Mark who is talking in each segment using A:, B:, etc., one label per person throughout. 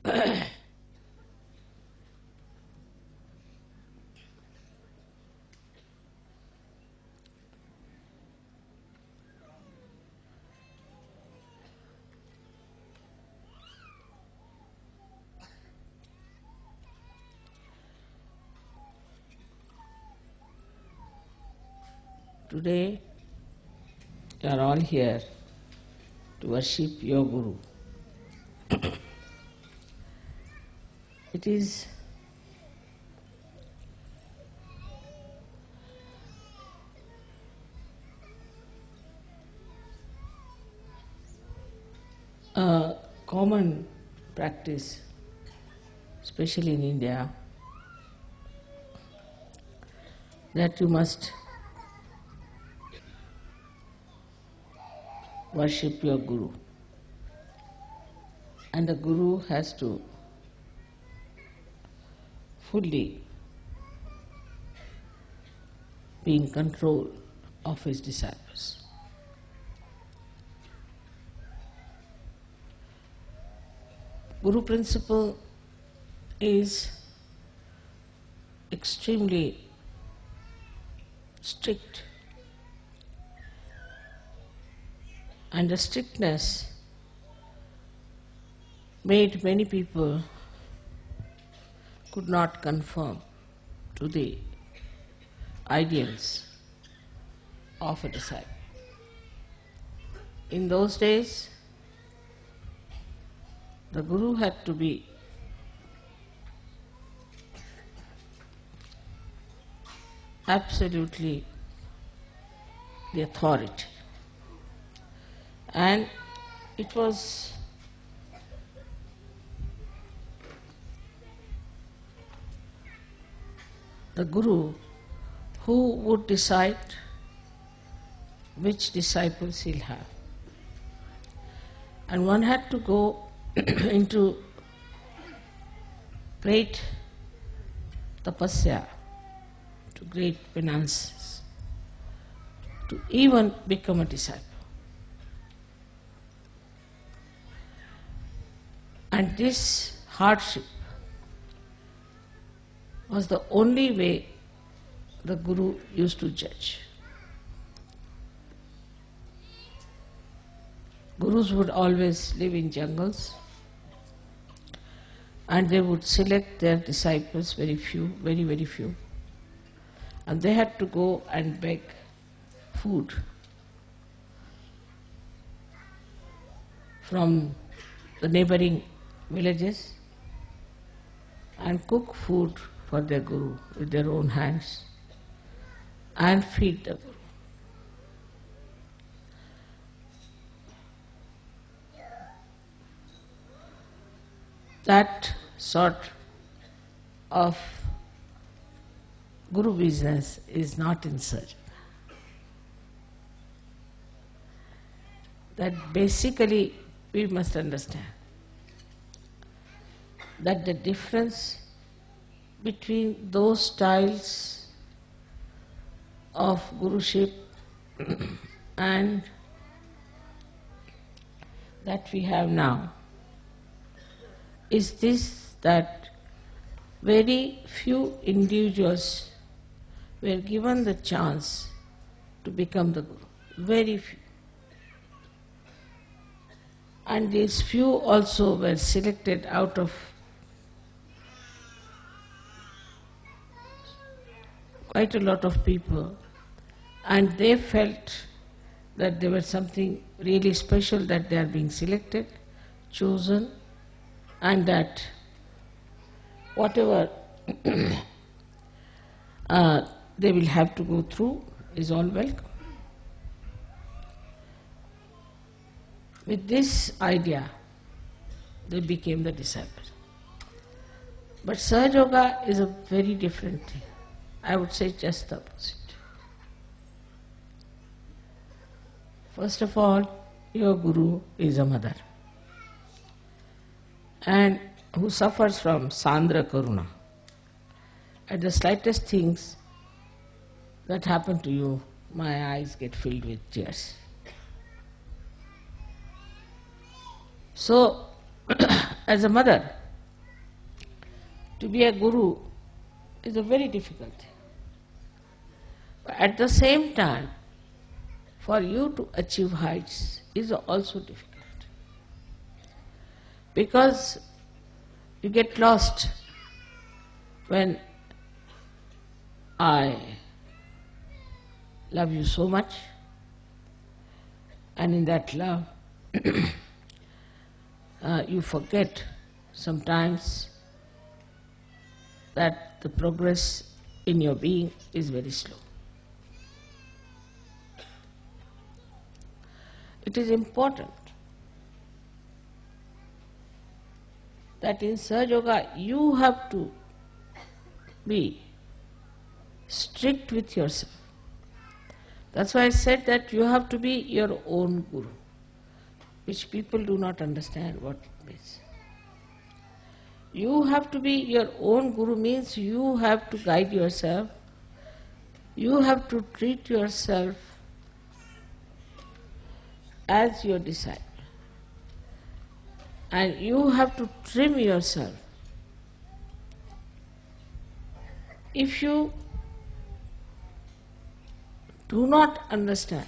A: Today, you are all here to worship your Guru. It is a common practice, especially in India, that you must worship your Guru. And the Guru has to fully be in control of his disciples. Guru principle is extremely strict, and the strictness made many people could not conform to the ideals of a disciple. In those days, the Guru had to be absolutely the authority, and it was the Guru who would decide which disciples he'll have. And one had to go into great tapasya, to great penances, to even become a disciple. And this hardship was the only way the Guru used to judge. Gurus would always live in jungles, and they would select their disciples, very few, very, very few. And they had to go and beg food from the neighboring villages and cook food for their Guru with their own hands and feed the Guru. That sort of Guru business is not in search. That basically we must understand that the difference between those styles of Guruship and that we have now is this, that very few individuals were given the chance to become the Guru. Very few. And these few also were selected out of quite a lot of people, and they felt that there was something really special, that they are being selected, chosen, and that whatever they will have to go through is all welcome. With this idea, they became the disciples. But Sahaja Yoga is a very different thing. I would say just the opposite. First of all, your Guru is a mother, and who suffers from Sandra Karuna. At the slightest things that happen to you, my eyes get filled with tears. So, as a mother, To be a guru is a very difficult thing. But at the same time, for you to achieve heights is also difficult. Because you get lost when I love you so much, and in that love you forget sometimes that the progress in your being is very slow. It is important that in Sahaja Yoga you have to be strict with yourself. That's why I said that you have to be your own guru, which people do not understand what it means. You have to be your own guru means you have to guide yourself, you have to treat yourself as your disciple, and you have to trim yourself. If you do not understand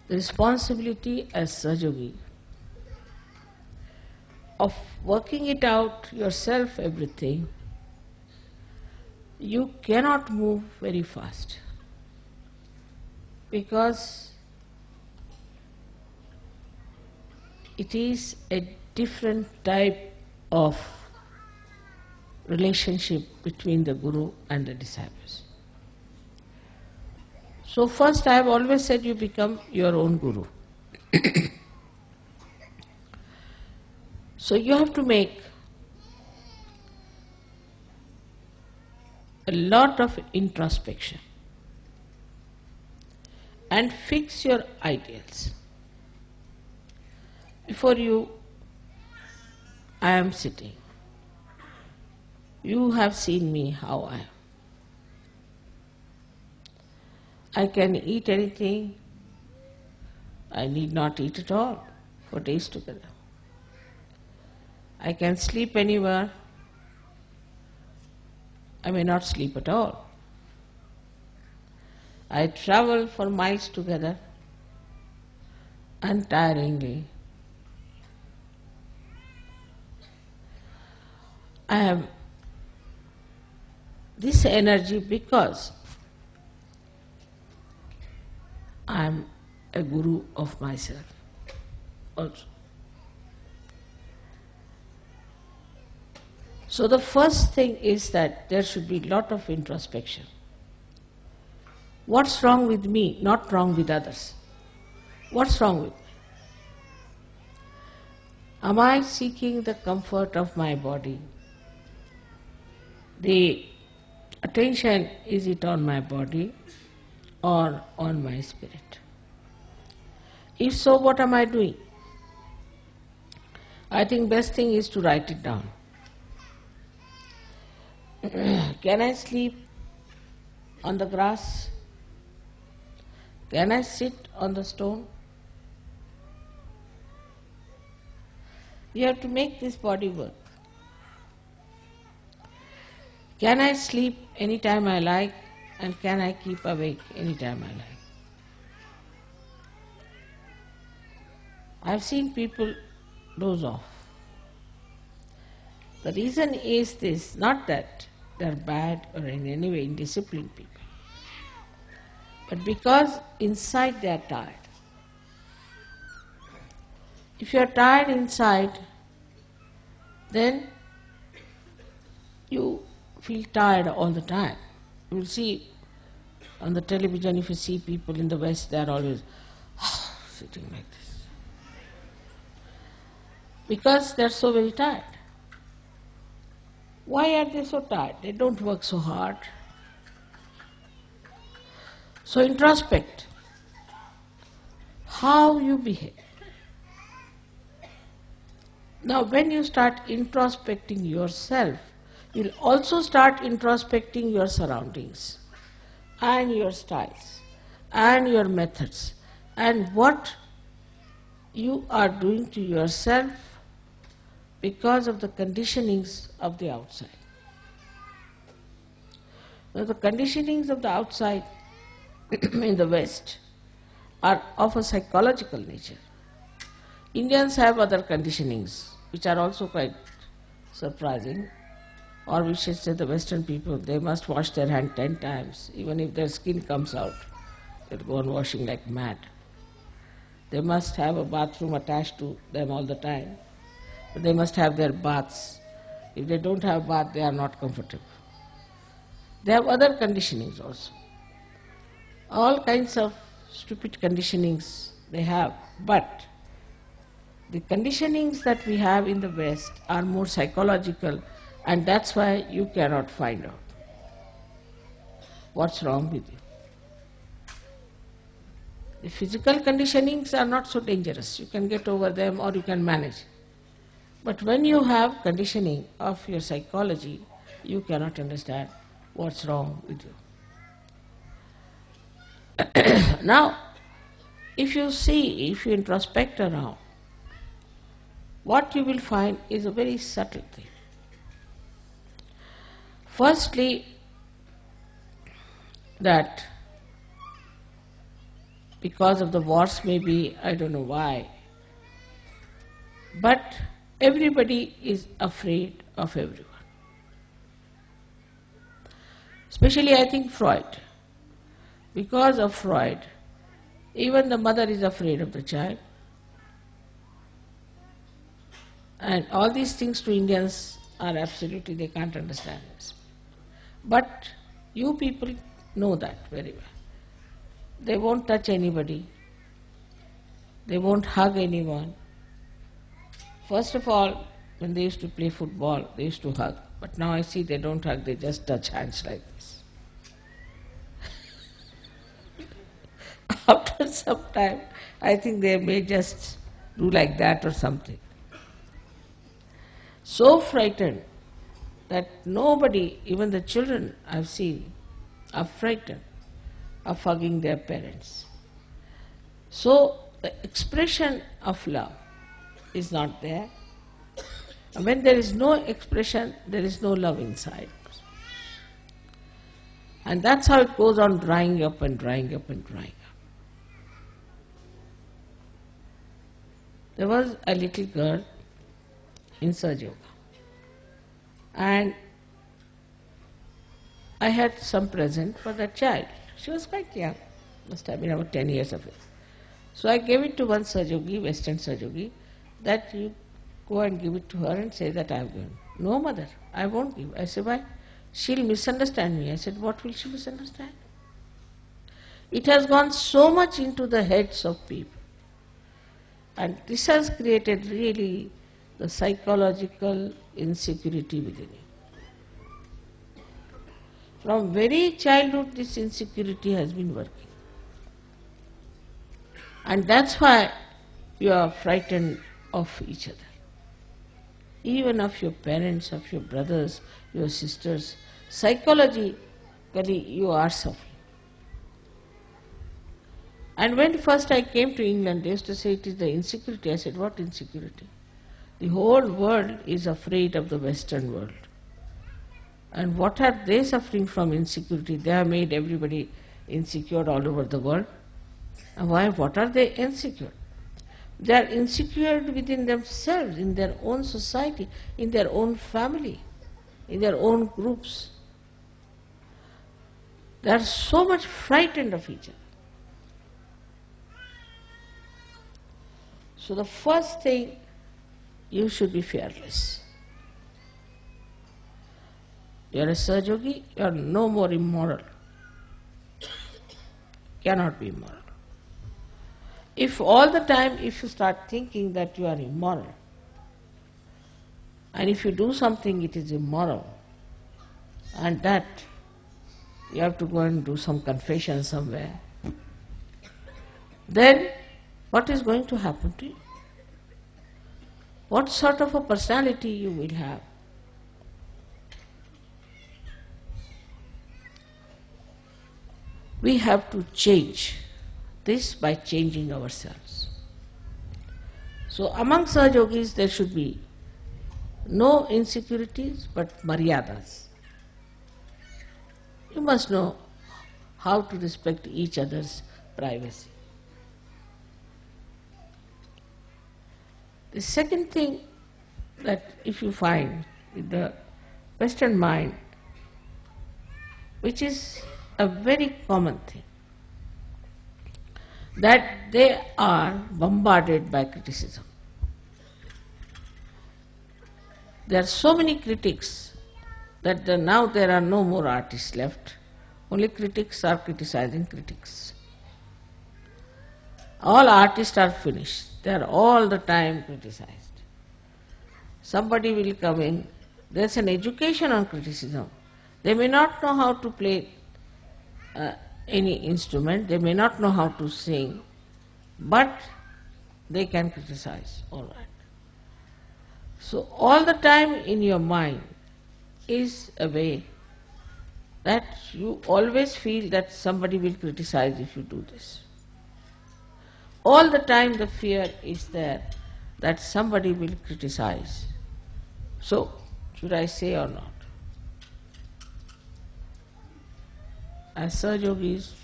A: the responsibility as Sahaja of working it out yourself, everything, you cannot move very fast, because it is a different type of relationship between the guru and the disciples. So first, I have always said you become your own guru. So you have to make a lot of introspection and fix your ideals. Before you, I am sitting. You have seen me how I am. I can eat anything. I need not eat at all for days together. I can sleep anywhere. I may not sleep at all. I travel for miles together untiringly. I have this energy because I am a guru of myself also. So the first thing is that there should be a lot of introspection. What's wrong with me, not wrong with others? What's wrong with me? Am I seeking the comfort of my body? The attention, is it on my body or on my spirit? If so, what am I doing? I think best thing is to write it down. Can I sleep on the grass? Can I sit on the stone? You have to make this body work. Can I sleep anytime I like, and can I keep awake anytime I like? I've seen people doze off. The reason is this, not that they're bad or in any way indisciplined people, but because inside they're tired. If you're tired inside, then you feel tired all the time. You will see on the television, if you see people in the West, they are always sitting like this. Because they are so very tired. Why are they so tired? They don't work so hard. So introspect how you behave. Now when you start introspecting yourself, you'll also start introspecting your surroundings and your styles and your methods and what you are doing to yourself because of the conditionings of the outside. Now, the conditionings of the outside in the West are of a psychological nature. Indians have other conditionings which are also quite surprising. Or we should say the Western people, they must wash their hand 10 times. Even if their skin comes out, they'll go on washing like mad. They must have a bathroom attached to them all the time. But they must have their baths. If they don't have bath, they are not comfortable. They have other conditionings also. All kinds of stupid conditionings they have. But the conditionings that we have in the West are more psychological, and that's why you cannot find out what's wrong with you. The physical conditionings are not so dangerous. You can get over them or you can manage. But when you have conditioning of your psychology, you cannot understand what's wrong with you. Now, if you introspect around, what you will find is a very subtle thing. Firstly, that because of the wars maybe, I don't know why, but everybody is afraid of everyone. Especially I think Freud. Because of Freud, even the mother is afraid of the child. And all these things to Indians are absolutely, they can't understand this. But you people know that very well. They won't touch anybody. They won't hug anyone. First of all, when they used to play football, they used to hug. But now I see they don't hug, they just touch hands like this. After some time, I think they may just do like that or something. So frightened that nobody, even the children I've seen, are frightened of hugging their parents. So the expression of love is not there. And when there is no expression, there is no love inside. And that's how it goes on drying up and drying up and drying up. There was a little girl in Sahaja Yoga, and I had some present for that child. She was quite young, must have been about 10 years of age. So I gave it to one Sahaja Yogi, Western Sahaja Yogi, that you go and give it to her and say that I have given. No, mother, I won't give. I said, why? She'll misunderstand me. I said, what will she misunderstand? It has gone so much into the heads of people. And this has created really the psychological insecurity within you. From very childhood, this insecurity has been working. And that's why you are frightened of each other. Even of your parents, of your brothers, your sisters. Psychologically, you are suffering. And when first I came to England, they used to say it is the insecurity. I said, what insecurity? The whole world is afraid of the Western world. And what are they suffering from insecurity? They have made everybody insecure all over the world. And why? What are they insecure? They are insecure within themselves, in their own society, in their own family, in their own groups. They are so much frightened of each other. So the first thing, you should be fearless. You are a Sahaja Yogi, you are no more immoral. Cannot be immoral. If all the time, if you start thinking that you are immoral, and if you do something it is immoral, and that you have to go and do some confession somewhere, then what is going to happen to you? What sort of a personality you will have? We have to change this by changing ourselves. So among Sahaja Yogis there should be No insecurities, but maryadas. You must know how to respect each other's privacy. The second thing that if you find with the Western mind, which is a very common thing, that they are bombarded by criticism. There are so many critics that now there are no more artists left. Only critics are criticizing critics. All artists are finished. They are all the time criticized. Somebody will come in. There's an education on criticism. They may not know how to play any instrument. They may not know how to sing. But they can criticize. All right. So all the time in your mind is a way that you always feel that somebody will criticize if you do this. All the time the fear is there that somebody will criticize. So, should I say or not? As Sahaj Yogis,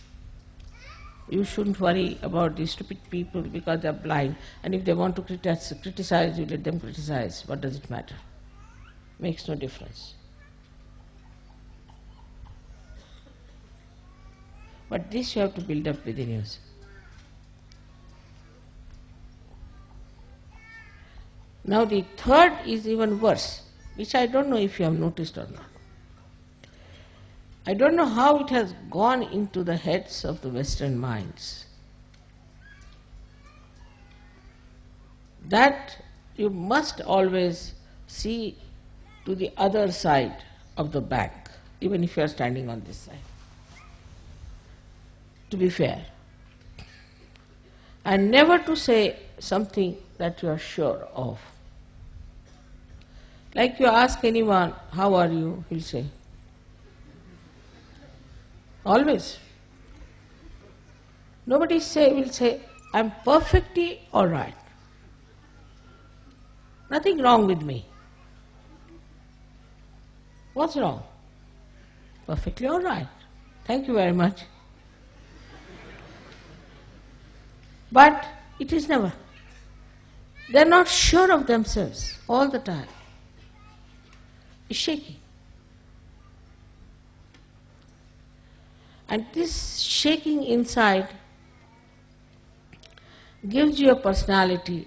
A: you shouldn't worry about these stupid people because they're blind, and if they want to criticize, you let them criticize. What does it matter? Makes no difference. But this you have to build up within yourself. Now the third is even worse, which I don't know if you have noticed or not. I don't know how it has gone into the heads of the Western minds that you must always see to the other side of the bank, even if you are standing on this side, to be fair. And never to say something that you are sure of. Like you ask anyone, how are you? He'll say. Always. Nobody will say, I'm perfectly all right. Nothing wrong with me. What's wrong? Perfectly all right. Thank you very much. But it is never. They're not sure of themselves all the time. It's shaky. And this shaking inside gives you a personality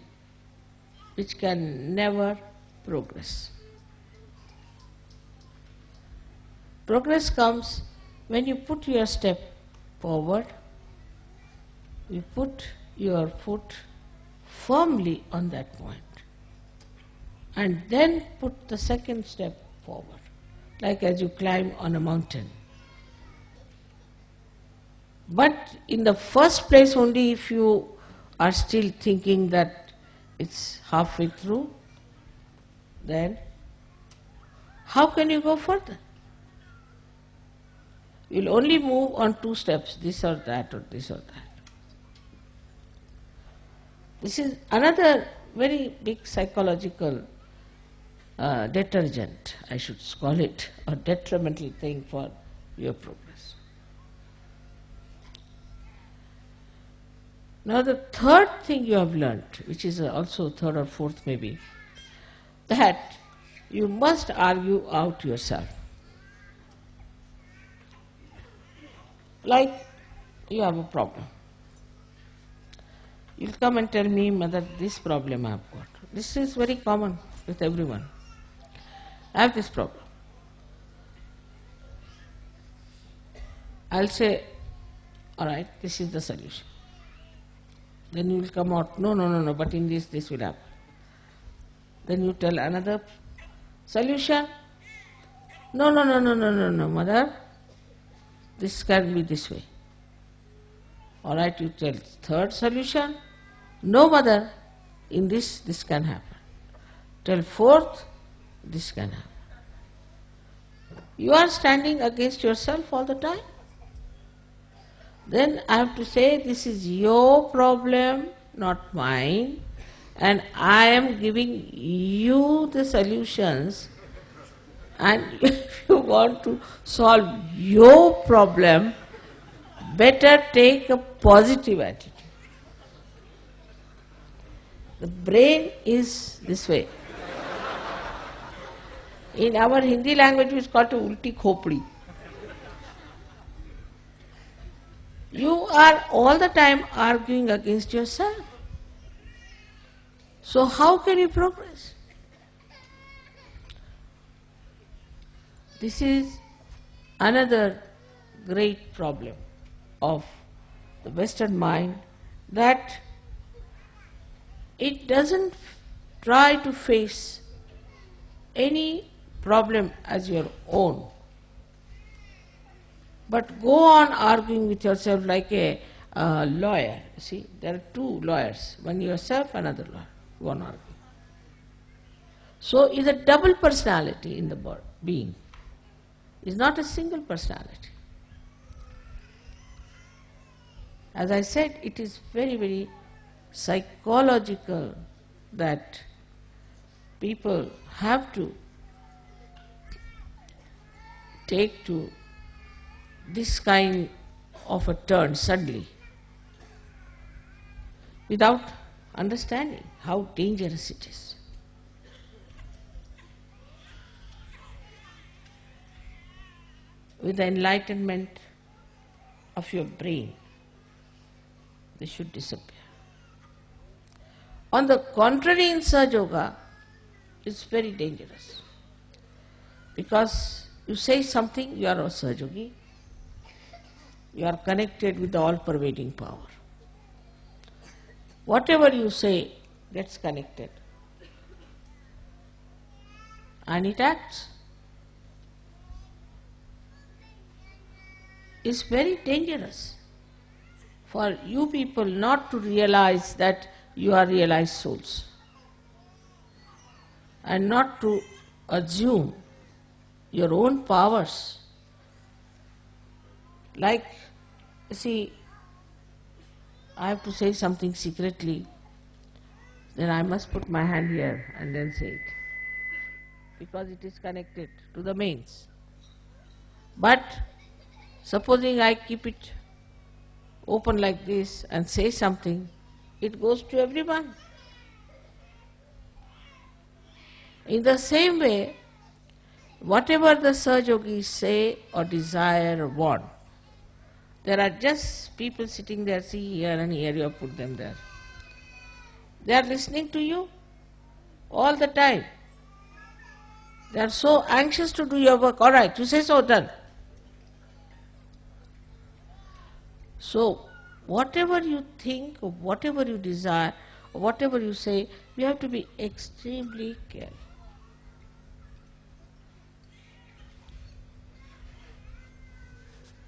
A: which can never progress. Progress comes when you put your step forward, you put your foot firmly on that point, and then put the second step forward, like as you climb on a mountain. But in the first place, only if you are still thinking that it's halfway through, then how can you go further? You'll only move on two steps, this or that or this or that. This is another very big psychological detergent, I should call it, or detrimental thing for your progress. Now the third thing you have learnt, which is also third or fourth maybe, that you must argue out yourself. Like you have a problem. You'll come and tell me, Mother, this problem I have got. This is very common with everyone. I have this problem. I'll say, all right, this is the solution. Then you will come out, no, but in this will happen. Then you tell another solution. No, Mother, this can be this way. All right, you tell third solution. No, Mother, in this can happen. Tell fourth, this can happen. You are standing against yourself all the time. Then I have to say, this is your problem, not mine. and I am giving you the solutions, and if you want to solve your problem, better take a positive attitude. The brain is this way. In our Hindi language, it's called ulti khopdi. You are all the time arguing against yourself. So how can you progress? This is another great problem of the Western mind, that it doesn't try to face any problem as your own, but go on arguing with yourself like a lawyer. See, there are two lawyers, one yourself, another lawyer, one arguing. So is a double personality in the being. It's not a single personality. As I said, it is very, very psychological that people have to take to this kind of a turn suddenly without understanding how dangerous it is. With the enlightenment of your brain, they should disappear. On the contrary, in Sahaja Yoga, it's very dangerous. Because you say something, you are a Sahaja Yogi. You are connected with the all-pervading power. Whatever you say gets connected. And it acts. It's very dangerous for you people not to realize that you are realized souls, and not to assume your own powers. Like, see, I have to say something secretly, then I must put my hand here and then say it, because it is connected to the mains. But supposing I keep it open like this and say something, it goes to everyone. In the same way, whatever the Sahaja Yogis say or desire or want, there are just people sitting there, see here and here, you have put them there. They are listening to you all the time. They are so anxious to do your work. All right, you say so, done. So, whatever you think, or whatever you desire, or whatever you say, you have to be extremely careful.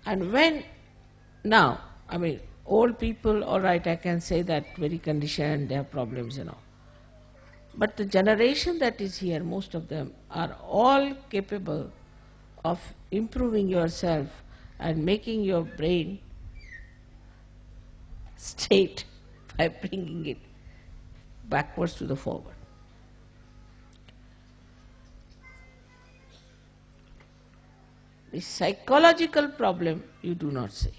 A: And when, now, I mean, old people, all right, I can say that very conditioned, they have problems, But the generation that is here, most of them are all capable of improving yourself and making your brain straight by bringing it backwards to the forward. The psychological problem you do not see.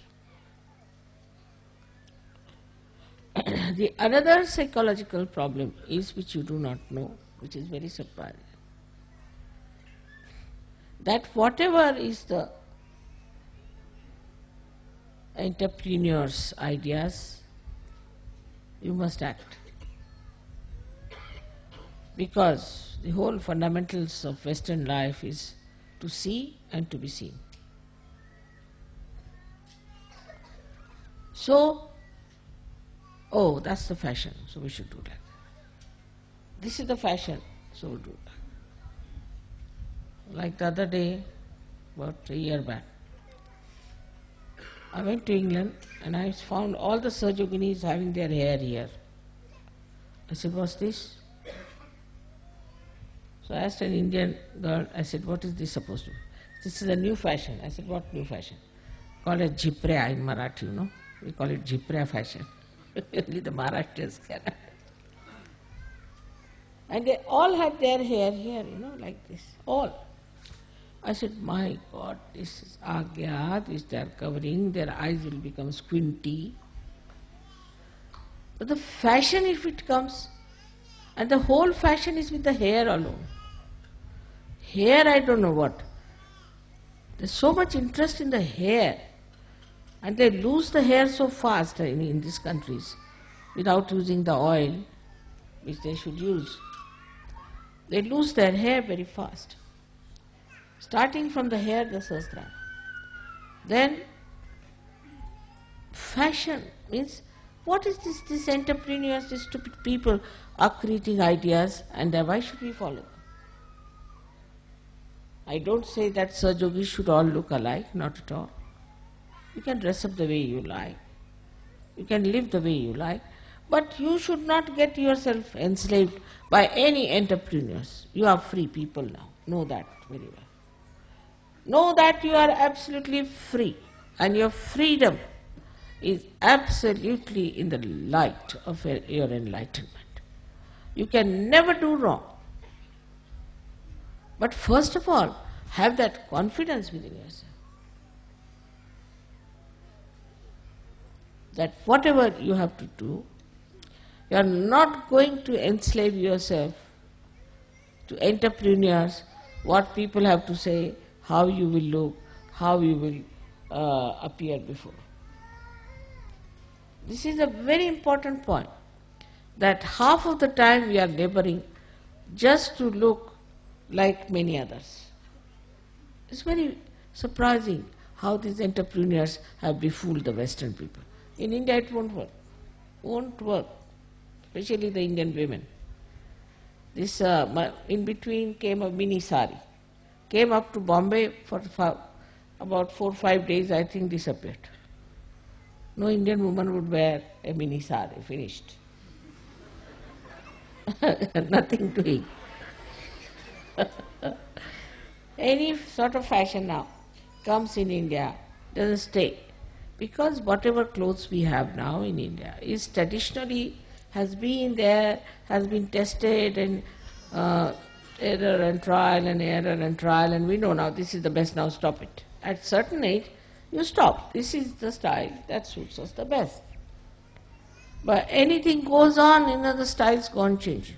A: The another psychological problem is, which you do not know, which is very surprising, that whatever is the entrepreneur's ideas, you must act. Because the whole fundamentals of Western life is to see and to be seen. So, oh, that's the fashion, so we should do that. This is the fashion, so we'll do that. Like the other day, about a year back, I went to England and I found all the Sahaja Yoginis having their hair here. I said, what's this? So I asked an Indian girl, I said, what is this supposed to be? This is a new fashion. I said, what new fashion? Called it Jiprea in Marathi, We call it Jiprea fashion. Only the Maharashtrians can. And they all had their hair here, like this, all. I said, my God, this is Agya, this they are covering, their eyes will become squinty. But the fashion, if it comes, and the whole fashion is with the hair alone. Hair, I don't know what. There's so much interest in the hair, and they lose the hair so fast in these countries without using the oil which they should use. They lose their hair very fast. Starting from the hair, the sastra. Then fashion means, what is this? These entrepreneurs, these stupid people are creating ideas, and why should we follow them? I don't say that Sahajogis should all look alike, not at all. You can dress up the way you like. You can live the way you like. But you should not get yourself enslaved by any entrepreneurs. You are free people now. Know that very well. Know that you are absolutely free, and your freedom is absolutely in the light of your enlightenment. You can never do wrong. But first of all, have that confidence within yourself, that whatever you have to do, you are not going to enslave yourself to entrepreneurs, what people have to say, how you will look, how you will appear before. This is a very important point, that half of the time we are laboring just to look like many others. It's very surprising how these entrepreneurs have befooled the Western people. In India it won't work. Won't work. Especially the Indian women. This in between came a mini sari. Came up to Bombay for about 4 or 5 days, I think disappeared. No Indian woman would wear a mini sari, finished. Nothing doing. Any sort of fashion now comes in India, doesn't stay. Because whatever clothes we have now in India is traditionally has been there, has been tested, and error and trial and error and trial, and we know now this is the best, now stop it. At certain age, you stop. This is the style that suits us the best. But anything goes on, the styles go on changing.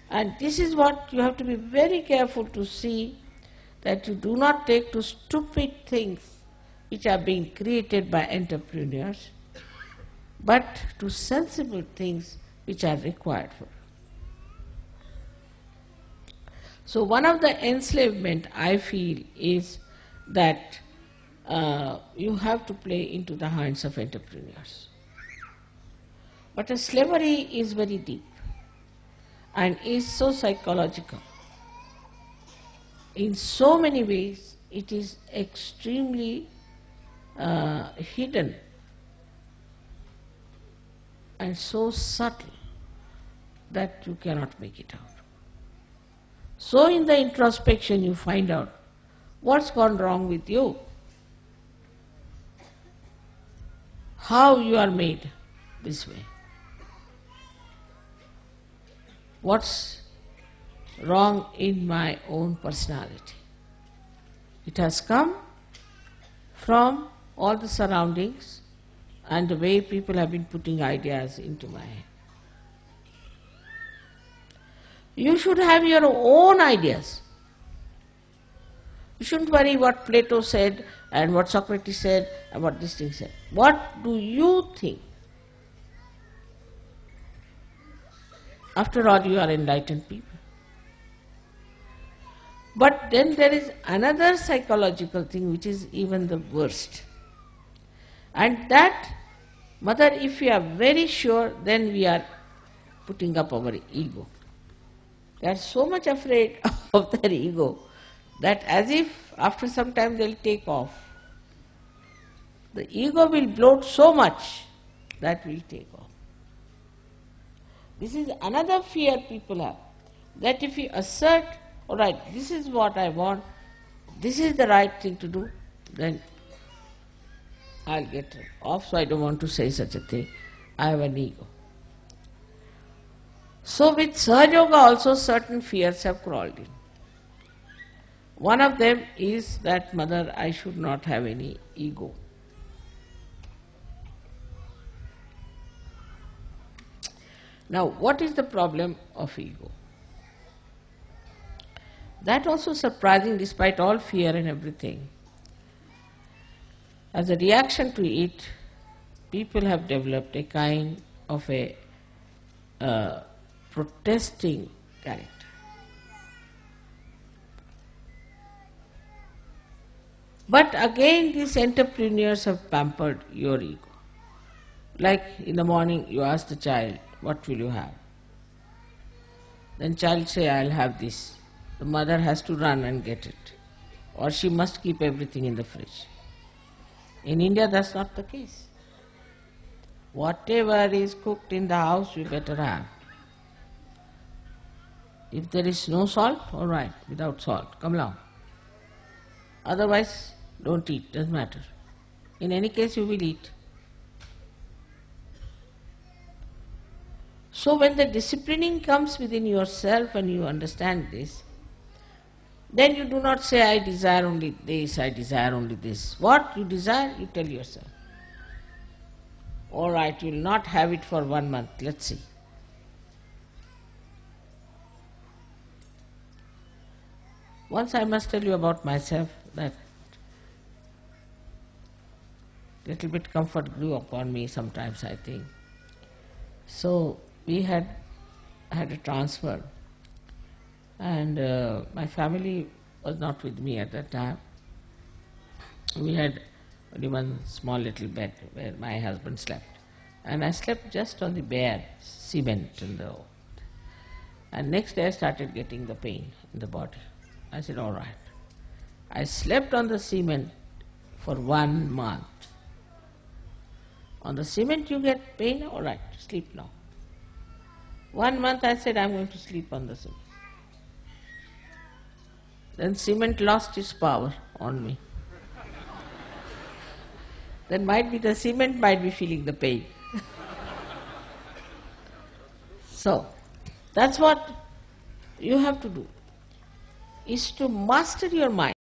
A: And this is what you have to be very careful to see, that you do not take to stupid things which are being created by entrepreneurs, but to sensible things which are required for. So one of the enslavement I feel is that you have to play into the hands of entrepreneurs. But the slavery is very deep and is so psychological. In so many ways, it is extremely hidden and so subtle that you cannot make it out. So in the introspection you find out what's gone wrong with you, how you are made this way, what's wrong in my own personality. It has come from all the surroundings and the way people have been putting ideas into my head. You should have your own ideas. You shouldn't worry what Plato said and what Socrates said and what this thing said. What do you think? After all, you are enlightened people. But then there is another psychological thing which is even the worst. And that, Mother, if we are very sure, then we are putting up our ego. They are so much afraid of their ego that as if after some time they'll take off. The ego will bloat so much that will take off. This is another fear people have, that if you assert, all right, this is what I want, this is the right thing to do, then I'll get off, so I don't want to say such a thing. I have an ego. So with Sahaja Yoga also certain fears have crawled in. One of them is that, Mother, I should not have any ego. Now, what is the problem of ego? That also surprising despite all fear and everything. As a reaction to it, people have developed a kind of a protesting character. But again, these entrepreneurs have pampered your ego. Like in the morning, you ask the child, what will you have? Then child say, I'll have this. The mother has to run and get it. Or she must keep everything in the fridge. In India, that's not the case. Whatever is cooked in the house, you better have. If there is no salt, all right, without salt, come along. Otherwise, don't eat, doesn't matter. In any case, you will eat. So when the disciplining comes within yourself and you understand this, then you do not say, I desire only this, I desire only this. What you desire, you tell yourself. All right, you will not have it for 1 month, let's see. Once I must tell you about myself that little bit comfort grew upon me sometimes, I think. So we had a transfer, and my family was not with me at that time. We had only one small little bed where my husband slept, and I slept just on the bare cement in the. And next day I started getting the pain in the body. I said, all right. I slept on the cement for 1 month. On the cement you get pain, all right, sleep now. 1 month I said, I'm going to sleep on the cement. Then cement lost its power on me. Then might be the cement might be feeling the pain. So, that's what you have to do, is to master your mind.